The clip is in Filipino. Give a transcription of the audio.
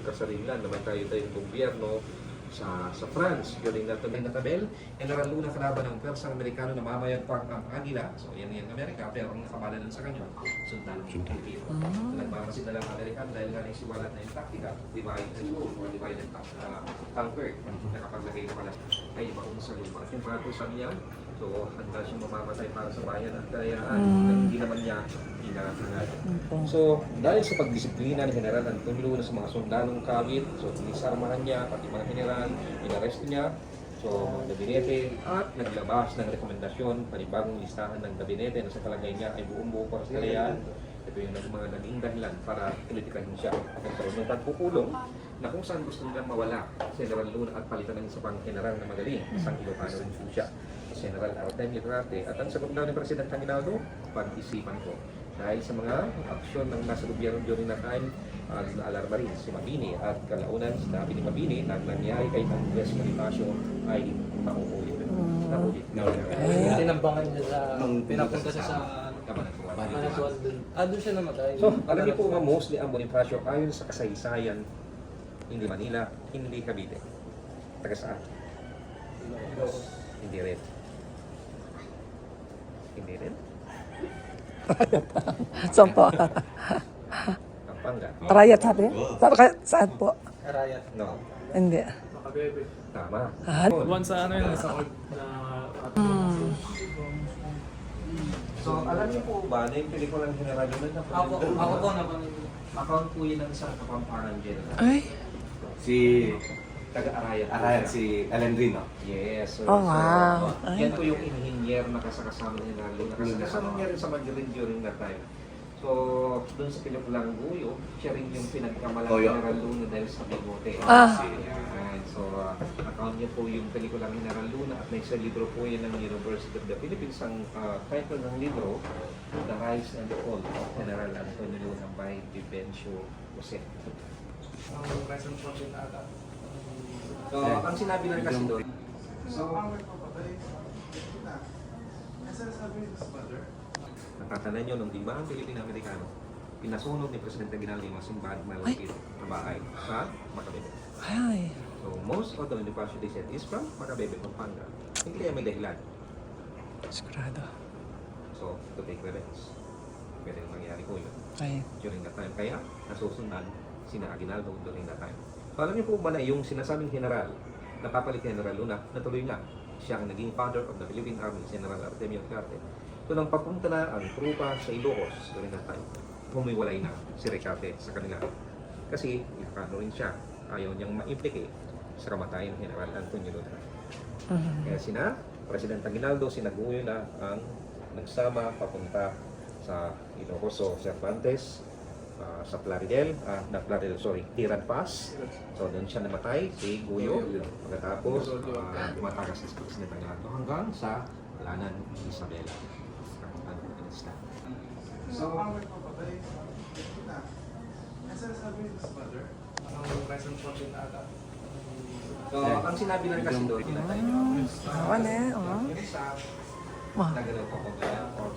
magkasarinlan, naman tayo tayong gobyerno sa France during that time na tabel, General Luna kalaban ng Persang Amerikano na mamayagpang ang Agila. So yan yung Amerika, pero ang nakabalalan sa kanya, Sultan Pilipino. Nagmamasid na lang ang Amerikano dahil nga naisiwalat na yung taktika, divide and rule, or divide and conquer. Nakapaglagay na pala ay ibaong sa lupa. Yung bago sa niya, so handa siyang mamamatay para sa bayan at kalayaan, hindi naman niya hinahangad. So dahil sa pagdisiplina ni General Antonio Luna sa mga sundalong kawit, so inisarmahan niya, pati mga general, inaresto niya, so mga gabinete, at naglabas ng rekomendasyon, panibagong listahan ng gabinete na sa palagay niya ay buong-buo para sa kalayaan. Ito yung mga naging dahilan para politikahin siya. Nagkaroon ng pagpupulong na kung saan gusto nilang mawala si General Luna at palitan ng isa pang general na magaling, isang Ilocano rin po siya, General Artemio Duarte. At ang sagot daw ni President Aguinaldo, pag-isipan ko. Dahil sa mga aksyon ng nasa gobyerno during that time, alarma rin si Mabini at kalaunan sinabi ni Mabini na nangyari kay Andres Bonifacio ay mauulit. Tinambangan niya sa, pinapunta siya sa Cabanatuan dun. Doon siya namatay. So, alam niyo po mga mostly ang Bonifacio ayon sa kasaysayan, hindi Manila, hindi Cavite. Taga saan? Hindi rin. Hindi rin? Saan po? Pampanga. Arayat sabi? Saan po? Arayat. No. Hindi. Makabebe. Tama. Buwan sa ano yun, sa org na... So, alam niyo po ba na yung pelikulang General Luna na Ako po naman. account po yun ng isang Kapampangan General. Ay. Si Taga-Arayat. si Alendrino. Yes. So, Oh, wow. So, yan po yung inhinyero na kasakasama ni General Luna. Kasakasama niya rin sa Madrid during that time. So, doon sa pelikulang Guyo, siya rin yung pinagkamalang Guyo. General Luna dahil sa bigote. Yan. So, account niya po yung pelikulang General Luna at may sa libro po yan ng University of the Philippines. Ang title ng libro, The Rise and Fall of General Antonio Luna by Vivencio Jose. Ang present po din ata. So, ang sinabi lang kasi doon, natatanan nyo nung dibaang Pilipino-Amerikano, pinasunog ni Presidente Aguinaldo yung mga simbahan malapit na bahay sa Macabebe. Ay. So, most of the Bonifacio they said is from Macabebe, Pampanga. Hindi kaya may dahilan. Sigurado. So, to take revenge. Pwede nang mangyari po yun Ay. during that time. Kaya, nasusundan sina Aguinaldo during that time. So, alam niyo po ba na yung sinasabing general, napapalit General Luna, natuloy na. Siya ang naging father of the Philippine Army, General Artemio Duarte. So, nang papunta na ang trupa sa Ilocos during that time, humiwalay na si Recarte sa kanila. Kasi, Ilocano rin siya. Ayaw niyang ma-implicate sa kamatayan ni General Antonio Luna. Kaya sina President Aguinaldo, sinaguyo na ang nagsama papunta sa Ilocos. So, Cervantes, sa Plaridel, Tiran Pass. So, doon siya namatay, si Guyo. Pagkatapos, tumatakas si President Aguinaldo hanggang sa Lanan Isabela. So, ang present po din ata. So, ang sinabi lang kasi doon, pinatay niyo. Ano eh? Oh. Yung isa, Wow. nagalaw pa ko kaya, or